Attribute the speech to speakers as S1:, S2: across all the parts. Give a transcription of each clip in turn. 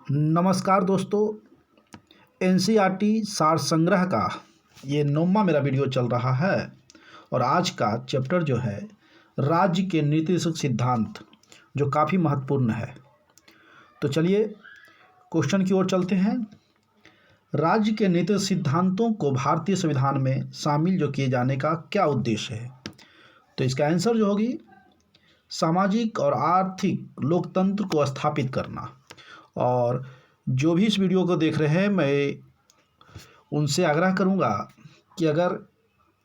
S1: नमस्कार दोस्तों। एनसीईआरटी सार संग्रह का ये 9वां मेरा वीडियो चल रहा है और आज का चैप्टर जो है राज्य के नीतिगत सिद्धांत, जो काफ़ी महत्वपूर्ण है। तो चलिए क्वेश्चन की ओर चलते हैं। राज्य के नीतिगत सिद्धांतों को भारतीय संविधान में शामिल जो किए जाने का क्या उद्देश्य है? तो इसका आंसर जो होगी सामाजिक और आर्थिक लोकतंत्र को स्थापित करना। और जो भी इस वीडियो को देख रहे हैं, मैं उनसे आग्रह करूंगा कि अगर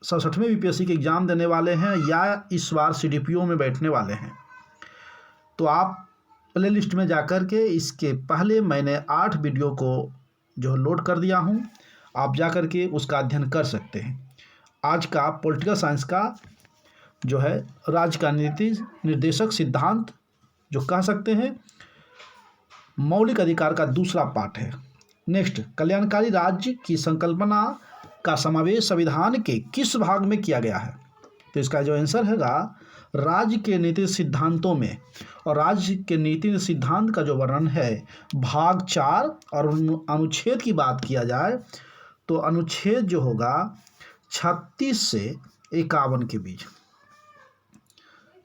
S1: 67वें यूपीएससी के एग्ज़ाम देने वाले हैं या इस बार सीडीपीओ में बैठने वाले हैं, तो आप प्ले लिस्ट में जाकर के इसके पहले मैंने 8 वीडियो को जो लोड कर दिया हूं, आप जाकर के उसका अध्ययन कर सकते हैं। आज का पॉलिटिकल साइंस का जो है राज्य का नीति निर्देशक सिद्धांत, जो कह सकते हैं मौलिक अधिकार का दूसरा पार्ट है। नेक्स्ट, कल्याणकारी राज्य की संकल्पना का समावेश संविधान के किस भाग में किया गया है? तो इसका जो आंसर हैगा राज्य के नीति सिद्धांतों में। और राज्य के नीति सिद्धांत का जो वर्णन है भाग 4 और अनुच्छेद की बात किया जाए तो अनुच्छेद जो होगा 36 से 51 के बीच,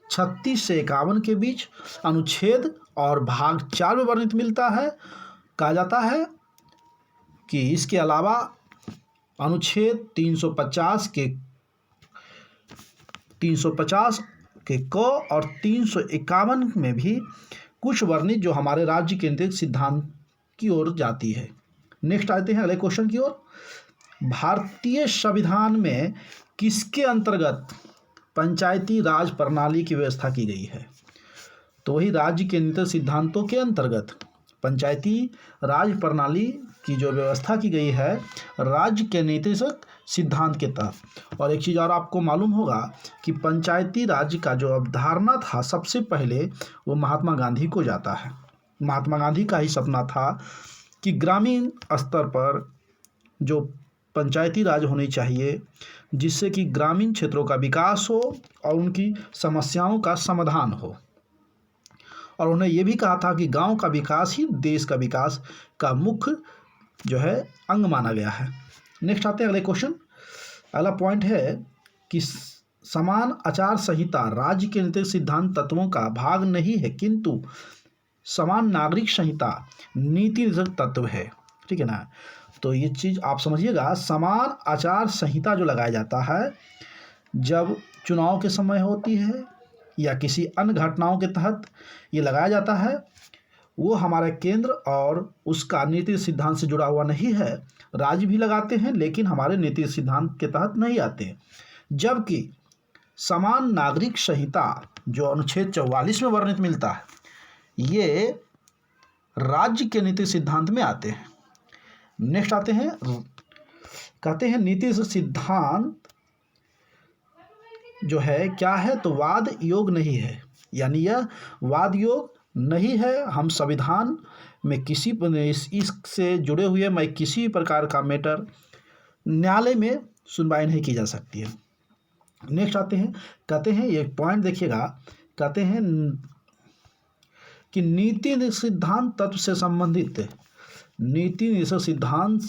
S1: 36 से 51 के बीच अनुच्छेद और भाग 4 में वर्णित मिलता है। कहा जाता है कि इसके अलावा अनुच्छेद 350 के क और 351 में भी कुछ वर्णित जो हमारे राज्य केंद्रित सिद्धांत की ओर जाती है। नेक्स्ट आते हैं अगले क्वेश्चन की ओर। भारतीय संविधान में किसके अंतर्गत पंचायती राज प्रणाली की व्यवस्था की गई है? तो वही राज्य के नीति सिद्धांतों के अंतर्गत पंचायती राज प्रणाली की जो व्यवस्था की गई है राज्य के नीतिगत सिद्धांत के तहत। और एक चीज़ और आपको मालूम होगा कि पंचायती राज का जो अवधारणा था सबसे पहले वो महात्मा गांधी को जाता है। महात्मा गांधी का ही सपना था कि ग्रामीण स्तर पर जो पंचायती राज होनी चाहिए, जिससे कि ग्रामीण क्षेत्रों का विकास हो और उनकी समस्याओं का समाधान हो। और उन्होंने ये भी कहा था कि गांव का विकास ही देश का विकास का मुख्य जो है अंग माना गया है। नेक्स्ट आते हैं अगले क्वेश्चन। अगला पॉइंट है कि समान आचार संहिता राज्य के नीतिगत सिद्धांत तत्वों का भाग नहीं है, किंतु समान नागरिक संहिता नीति तत्व है। ठीक है ना? तो ये चीज़ आप समझिएगा, समान आचार संहिता जो लगाया जाता है जब चुनाव के समय होती है या किसी अन्य घटनाओं के तहत ये लगाया जाता है, वो हमारे केंद्र और उसका नीति सिद्धांत से जुड़ा हुआ नहीं है। राज्य भी लगाते हैं लेकिन हमारे नीति सिद्धांत के तहत नहीं आते। जबकि समान नागरिक संहिता जो अनुच्छेद 44 में वर्णित मिलता है, ये राज्य के नीति सिद्धांत में आते हैं। नेक्स्ट आते हैं, कहते हैं नीति सिद्धांत जो है क्या है? तो वाद योग नहीं है, यानी यह वाद योग नहीं है। हम संविधान में किसी इससे जुड़े हुए मैं किसी प्रकार का मैटर न्यायालय में सुनवाई नहीं की जा सकती है। नेक्स्ट आते हैं, कहते हैं ये पॉइंट देखिएगा, कहते हैं कि नीति सिद्धांत तत्व से संबंधित नीति सिद्धांत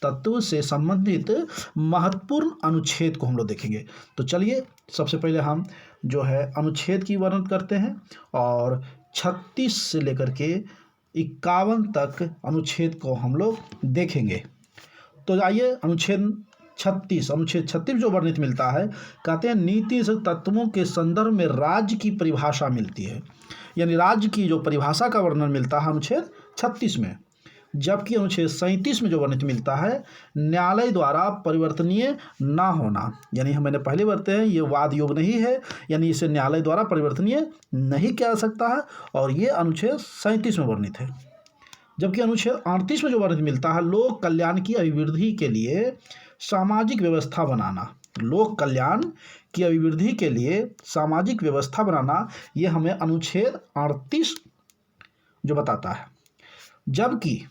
S1: तत्व से संबंधित महत्वपूर्ण अनुच्छेद को हम लोग देखेंगे। तो चलिए सबसे पहले हम जो है अनुच्छेद की वर्णन करते हैं और 36 से लेकर के 51 तक अनुच्छेद को हम लोग देखेंगे। तो आइए अनुच्छेद 36 जो वर्णित मिलता है, कहते हैं नीति तत्वों के संदर्भ में राज्य की परिभाषा मिलती है, यानी राज्य की जो परिभाषा का वर्णन मिलता है अनुच्छेद 36 में। जबकि अनुच्छेद 37 में जो वर्णित मिलता है न्यायालय द्वारा परिवर्तनीय ना होना, यानी मैंने पहले बताते हैं ये वाद योग नहीं है, यानी इसे न्यायालय द्वारा परिवर्तनीय नहीं किया जा सकता है, और ये अनुच्छेद 37 में वर्णित है। जबकि अनुच्छेद 38 में जो वर्णित मिलता है लोक कल्याण की अभिवृद्धि के लिए सामाजिक व्यवस्था बनाना, लोक कल्याण की अभिवृद्धि के लिए सामाजिक व्यवस्था बनाना, ये हमें अनुच्छेद 38 जो बताता है। जबकि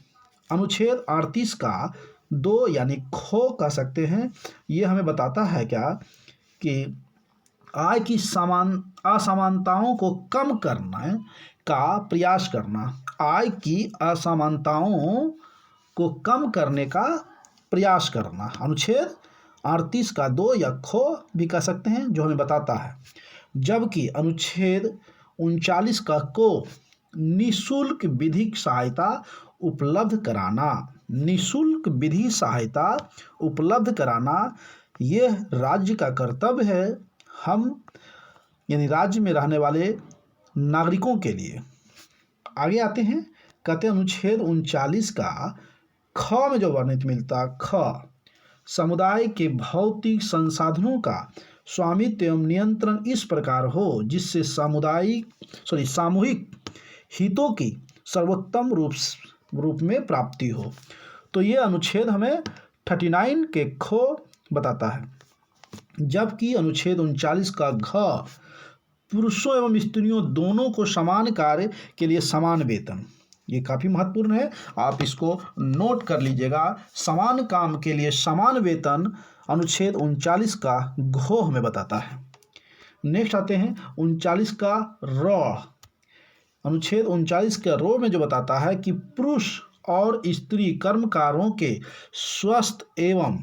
S1: अनुच्छेद 38 का 2 यानी खो कह सकते हैं, ये हमें बताता है क्या कि आय की असमानताओं को कम करने का प्रयास करना। आय की असमानताओं को कम करने का प्रयास करना। अनुच्छेद 38 का 2 या खो भी कह सकते हैं, जो हमें बताता है। जबकि अनुच्छेद 39 का को निःशुल्क विधिक सहायता उपलब्ध कराना। निःशुल्क विधि सहायता उपलब्ध कराना यह राज्य का कर्तव्य है, हम यानी राज्य में रहने वाले नागरिकों के लिए। आगे आते हैं, कहते हैं अनुच्छेद 39 का ख में जो वर्णित मिलता, ख समुदाय के भौतिक संसाधनों का स्वामित्व एवं नियंत्रण इस प्रकार हो जिससे सामूहिक हितों की सर्वोत्तम रूप में प्राप्ति हो। तो ये अनुच्छेद हमें 39 के खो बताता है। जबकि अनुच्छेद 39 का घ पुरुषों एवं स्त्रियों दोनों को समान कार्य के लिए समान वेतन, ये काफ़ी महत्वपूर्ण है, आप इसको नोट कर लीजिएगा। समान काम के लिए समान वेतन अनुच्छेद 39 का घो हमें बताता है। नेक्स्ट आते हैं 39 का र। अनुच्छेद 39 का रो में जो बताता है कि पुरुष और स्त्री कर्मकारों के स्वस्थ एवं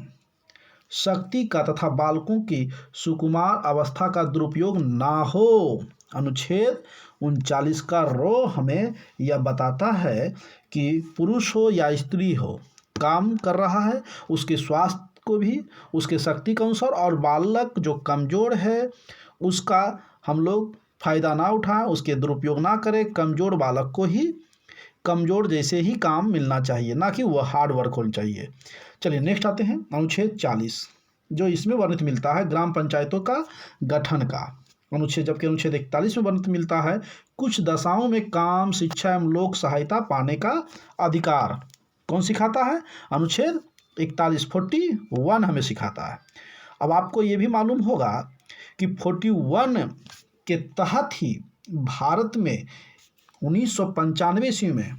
S1: शक्ति का तथा बालकों की सुकुमार अवस्था का दुरुपयोग ना हो। अनुच्छेद 39 का रो हमें यह बताता है कि पुरुष हो या स्त्री हो, काम कर रहा है, उसके स्वास्थ्य को भी उसके शक्ति के अनुसार, और बालक जो कमज़ोर है उसका हम लोग फ़ायदा ना उठाएं, उसके दुरुपयोग ना करें। कमज़ोर बालक को ही कमज़ोर जैसे ही काम मिलना चाहिए, ना कि वह हार्ड वर्क होना चाहिए। चलिए नेक्स्ट आते हैं अनुच्छेद 40, जो इसमें वर्णित मिलता है ग्राम पंचायतों का गठन का अनुच्छेद। जबकि अनुच्छेद 41 में वर्णित मिलता है कुछ दशाओं में काम, शिक्षा एवं लोक सहायता पाने का अधिकार। कौन सिखाता है? अनुच्छेद 41 हमें सिखाता है। अब आपको ये भी मालूम होगा कि 41 के तहत ही भारत में 1995 ईस्वी में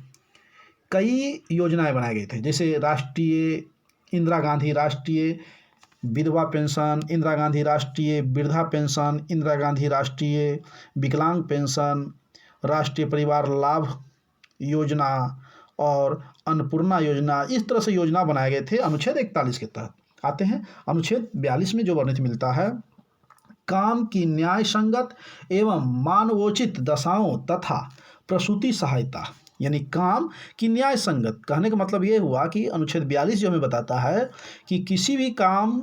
S1: कई योजनाएं बनाए गए थे, जैसे राष्ट्रीय इंदिरा गांधी राष्ट्रीय विधवा पेंशन, इंदिरा गांधी राष्ट्रीय वृद्धा पेंशन, इंदिरा गांधी राष्ट्रीय विकलांग पेंशन, राष्ट्रीय परिवार लाभ योजना और अन्नपूर्णा योजना। इस तरह से योजना बनाए गए थे अनुच्छेद 41 के तहत। आते हैं अनुच्छेद 42 में जो वर्णित मिलता है काम की न्याय संगत एवं मानवोचित दशाओं तथा प्रसूति सहायता, यानी काम की न्याय संगत कहने का मतलब ये हुआ कि अनुच्छेद 42 जो हमें बताता है कि किसी भी काम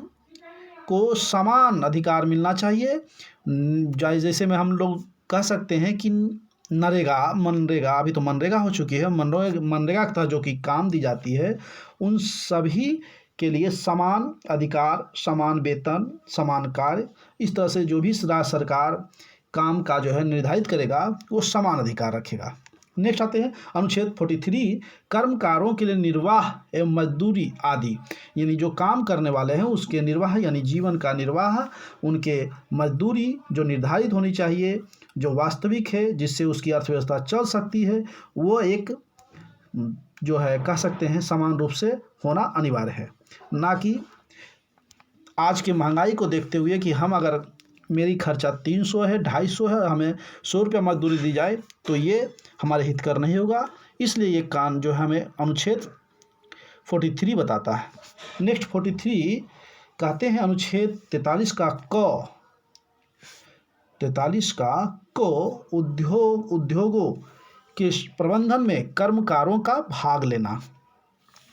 S1: को समान अधिकार मिलना चाहिए। जैसे में हम लोग कह सकते हैं कि मनरेगा अभी तो मनरेगा हो चुकी है, मनरेगा के तहत जो कि काम दी जाती है उन सभी के लिए समान अधिकार, समान वेतन, समान कार्य, इस तरह से जो भी राज्य सरकार काम का जो है निर्धारित करेगा वो समान अधिकार रखेगा। नेक्स्ट आते हैं अनुच्छेद 43 कर्मकारों के लिए निर्वाह एवं मजदूरी आदि, यानी जो काम करने वाले हैं उसके निर्वाह यानी जीवन का निर्वाह, उनके मजदूरी जो निर्धारित होनी चाहिए, जो वास्तविक है, जिससे उसकी अर्थव्यवस्था चल सकती है, वो एक जो है कह सकते हैं समान रूप से होना अनिवार्य है। ना कि आज की महंगाई को देखते हुए कि हम अगर मेरी खर्चा 300 है, 250 है, हमें 100 रुपया मजदूरी दी जाए तो ये हमारे हितकर नहीं होगा। इसलिए ये कान जो है हमें अनुच्छेद 43 बताता है। नेक्स्ट 43 कहते हैं अनुच्छेद 43 का क उद्योगों के प्रबंधन में कर्मकारों का भाग लेना।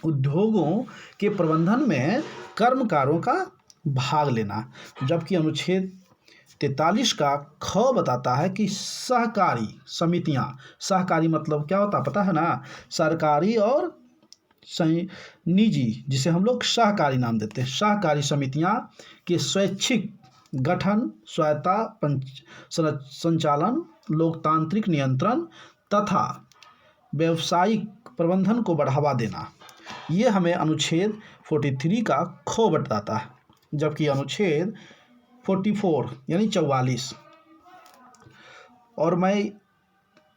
S1: उद्योगों के प्रबंधन में कर्मकारों का भाग लेना। जबकि अनुच्छेद 43 का ख बताता है कि सहकारी समितियां, सहकारी मतलब क्या होता है पता है ना? सरकारी और निजी, जिसे हम लोग सहकारी नाम देते हैं, सहकारी समितियां के स्वैच्छिक गठन, स्वायत्ता संचालन, लोकतांत्रिक नियंत्रण तथा व्यावसायिक प्रबंधन को बढ़ावा देना, ये हमें अनुच्छेद 43 का खो बताता है। जबकि अनुच्छेद 44 यानी 44, और मैं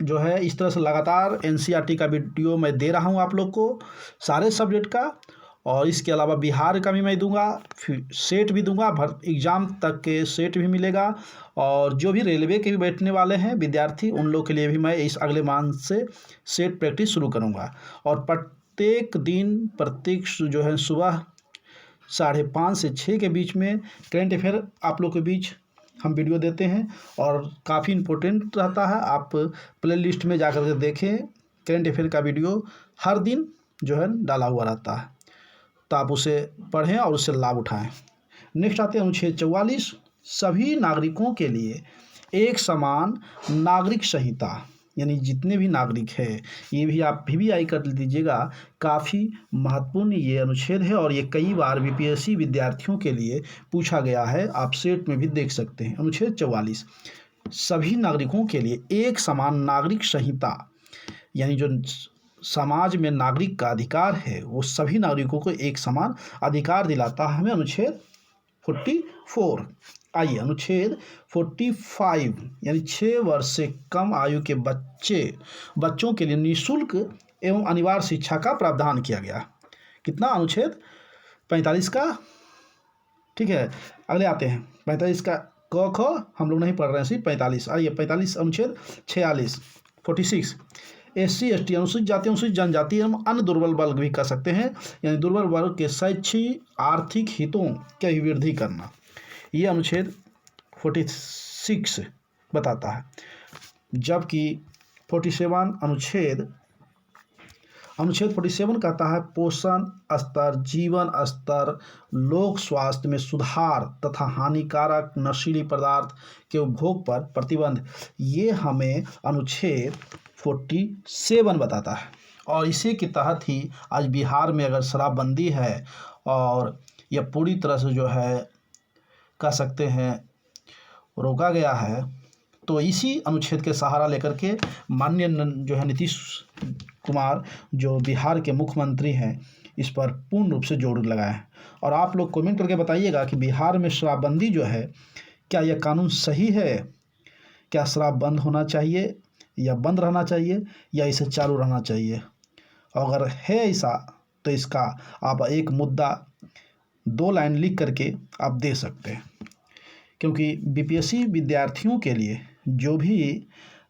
S1: जो है इस तरह से लगातार एनसीईआरटी का वीडियो मैं दे रहा हूँ आप लोग को सारे सब्जेक्ट का, और इसके अलावा बिहार का भी मैं दूंगा, फिर सेट भी दूंगा, एग्ज़ाम तक के सेट भी मिलेगा। और जो भी रेलवे के भी बैठने वाले हैं विद्यार्थी, उन लोग के लिए भी मैं इस अगले माह से सेट प्रैक्टिस शुरू करूंगा। और प्रत्येक दिन प्रत्येक जो है सुबह 5:30 से 6 के बीच में करंट अफेयर आप लोग के बीच हम वीडियो देते हैं और काफ़ी इम्पोर्टेंट रहता है। आप प्ले लिस्ट में जा कर के देखें, करंट अफेयर का वीडियो हर दिन जो है डाला हुआ रहता है, तो आप उसे पढ़ें और उससे लाभ उठाएं। नेक्स्ट आते हैं अनुच्छेद 44, सभी नागरिकों के लिए एक समान नागरिक संहिता, यानी जितने भी नागरिक हैं, ये भी आप VVI कर लीजिएगा, काफ़ी महत्वपूर्ण ये अनुच्छेद है और ये कई बार BPSC विद्यार्थियों के लिए पूछा गया है, आप सेट में भी देख सकते हैं। अनुच्छेद 44, सभी नागरिकों के लिए एक समान नागरिक संहिता, यानी जो समाज में नागरिक का अधिकार है वो सभी नागरिकों को एक समान अधिकार दिलाता है हमें अनुच्छेद 44। आइए अनुच्छेद 45, यानी 6 वर्ष से कम आयु के बच्चों के लिए निःशुल्क एवं अनिवार्य शिक्षा का प्रावधान किया गया। कितना? अनुच्छेद 45 का। ठीक है, अगले आते हैं 45 का क ख हम लोग नहीं पढ़ रहे हैं, सिर्फ 45। आइए 45 अनुच्छेद 46 SC ST अनुसूचित जाति अनुसूचित जनजाति एवं अन्य दुर्बल वर्ग भी कर सकते हैं, यानी दुर्बल वर्ग के शैक्षिक आर्थिक हितों की अभिवृद्धि करना, ये अनुच्छेद 46 बताता है। जबकि 47 अनुच्छेद 47 कहता है पोषण स्तर, जीवन स्तर, लोक स्वास्थ्य में सुधार तथा हानिकारक नशीली पदार्थ के उपभोग पर प्रतिबंध, ये हमें अनुच्छेद 47 बताता है। और इसी के तहत ही आज बिहार में अगर शराबबंदी है और यह पूरी तरह से जो है कह सकते हैं रोका गया है, तो इसी अनुच्छेद के सहारा लेकर के माननीय जो है नीतीश कुमार जो बिहार के मुख्यमंत्री हैं, इस पर पूर्ण रूप से जोर लगाए हैं। और आप लोग कमेंट करके बताइएगा कि बिहार में शराबबंदी जो है, क्या यह कानून सही है? क्या शराब बंद होना चाहिए या बंद रहना चाहिए या इसे चालू रहना चाहिए? अगर है ऐसा तो इसका आप एक मुद्दा 2 लाइन लिख करके आप दे सकते हैं, क्योंकि BPSC विद्यार्थियों के लिए जो भी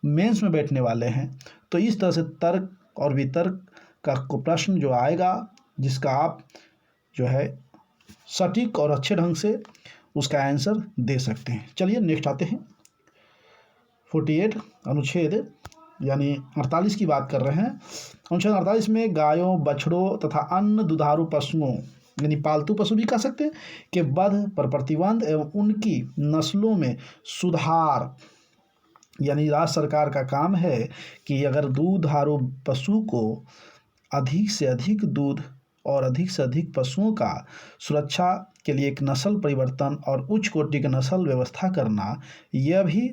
S1: मेंस में बैठने वाले हैं, तो इस तरह से तर्क और वितर्क का प्रश्न जो आएगा, जिसका आप जो है सटीक और अच्छे ढंग से उसका आंसर दे सकते हैं। चलिए नेक्स्ट आते हैं 48 अनुच्छेद यानी 48 की बात कर रहे हैं। अनुच्छेद 48 में गायों, बछड़ों तथा अन्य दुधारू पशुओं यानी पालतू पशु भी कह सकते हैं के वध पर प्रतिबंध एवं उनकी नस्लों में सुधार, यानी राज्य सरकार का काम है कि अगर दुधारू पशु को अधिक से अधिक दूध और अधिक से अधिक पशुओं का सुरक्षा के लिए एक नस्ल परिवर्तन और उच्च कोटि की नस्ल व्यवस्था करना, यह भी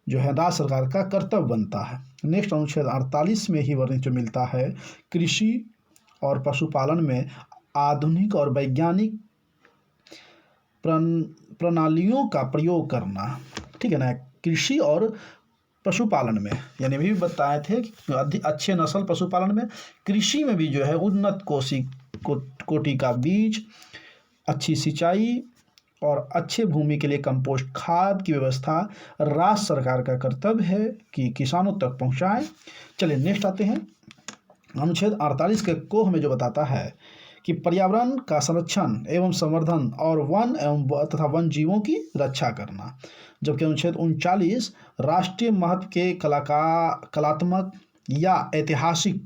S1: जो है राज्य सरकार का कर्तव्य बनता है। नेक्स्ट अनुच्छेद 48 में ही वर्णित जो मिलता है कृषि और पशुपालन में आधुनिक और वैज्ञानिक प्रणालियों का प्रयोग करना। ठीक है ना, कृषि और पशुपालन में, यानी भी बताए थे कि अच्छे नस्ल पशुपालन में, कृषि में भी जो है उन्नत कोटि का बीज, अच्छी सिंचाई और अच्छे भूमि के लिए कंपोस्ट खाद की व्यवस्था राज्य सरकार का कर्तव्य है कि किसानों तक पहुंचाएं। चलिए नेक्स्ट आते हैं अनुच्छेद 48 के को हमें जो बताता है कि पर्यावरण का संरक्षण एवं संवर्धन और वन एवं तथा वन जीवों की रक्षा करना। जबकि अनुच्छेद 39 राष्ट्रीय महत्व के कलात्मक या ऐतिहासिक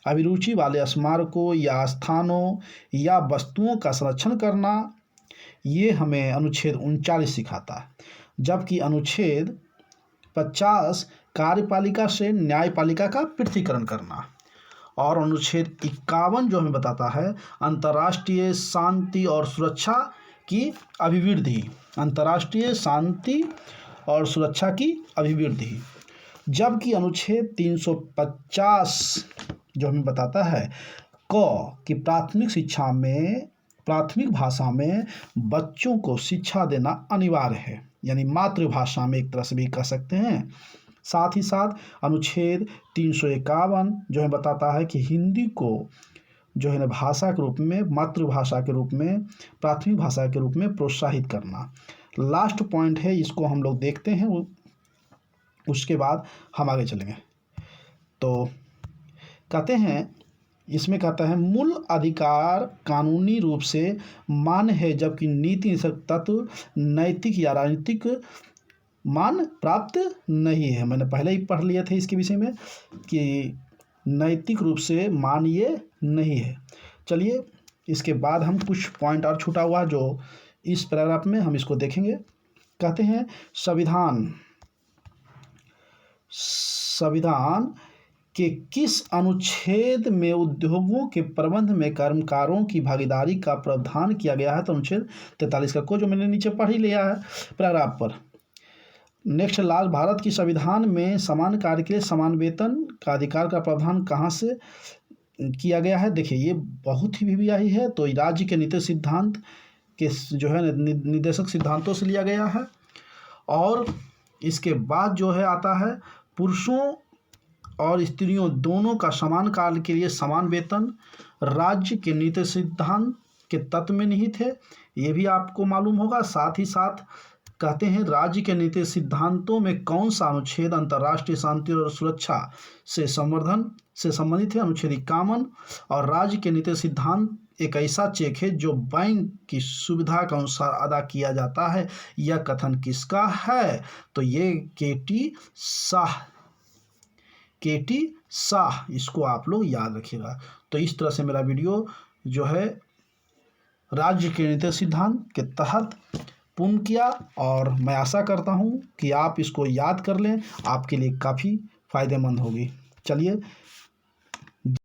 S1: अभिरुचि वाले स्मारकों या स्थानों या वस्तुओं का संरक्षण करना, ये हमें अनुच्छेद 39 सिखाता है। जबकि अनुच्छेद 50 कार्यपालिका से न्यायपालिका का पृथक्करण करना, और अनुच्छेद 51 जो हमें बताता है अंतर्राष्ट्रीय शांति और सुरक्षा की अभिवृद्धि, अंतर्राष्ट्रीय शांति और सुरक्षा की अभिवृद्धि। जबकि अनुच्छेद 350 जो हमें बताता है कि प्राथमिक भाषा में बच्चों को शिक्षा देना अनिवार्य है, यानी मातृभाषा में एक तरह से भी कह सकते हैं। साथ ही साथ अनुच्छेद 351 जो हमें बताता है कि हिंदी को जो है ना भाषा के रूप में, मातृभाषा के रूप में, प्राथमिक भाषा के रूप में प्रोत्साहित करना। लास्ट पॉइंट है, इसको हम लोग देखते हैं, उसके बाद हम आगे चलेंगे। तो कहते हैं, इसमें कहता है मूल अधिकार कानूनी रूप से मान्य है, जबकि नीति निषेध तत्व नैतिक या राजनीतिक मान प्राप्त नहीं है। मैंने पहले ही पढ़ लिया था इसके विषय में कि नैतिक रूप से मान्य नहीं है। चलिए इसके बाद हम कुछ पॉइंट और छूटा हुआ जो इस पैराग्राफ में हम इसको देखेंगे। कहते हैं संविधान के किस अनुच्छेद में उद्योगों के प्रबंध में कर्मकारों की भागीदारी का प्रावधान किया गया है? तो अनुच्छेद 43 का, को जो मैंने नीचे पढ़ ही लिया है पैराग्राफ पर। नेक्स्ट लास्ट, भारत की संविधान में समान कार्य के लिए समान वेतन का अधिकार का प्रावधान कहाँ से किया गया है? देखिए ये बहुत ही VVI है, तो राज्य के नीति सिद्धांत के जो है निर्देशक सिद्धांतों से लिया गया है। और इसके बाद जो है आता है पुरुषों और स्त्रियों दोनों का समान कार्य के लिए समान वेतन, राज्य के नीति सिद्धांत के तत्व में निहित है, ये भी आपको मालूम होगा। साथ ही साथ कहते हैं राज्य के नीति सिद्धांतों में कौन सा अनुच्छेद अंतर्राष्ट्रीय शांति और सुरक्षा से संवर्धन से संबंधित है? अनुच्छेद 51। और राज्य के नीति सिद्धांत एक ऐसा चेक है जो बैंक की सुविधा के अनुसार अदा किया जाता है। यह कथन किसका है? तो ये केटी शाह, इसको आप लोग याद रखिएगा। तो इस तरह से मेरा वीडियो जो है राज्य के नीति सिद्धांत के तहत पूर्ण किया, और मैं आशा करता हूँ कि आप इसको याद कर लें, आपके लिए काफ़ी फ़ायदेमंद होगी। चलिए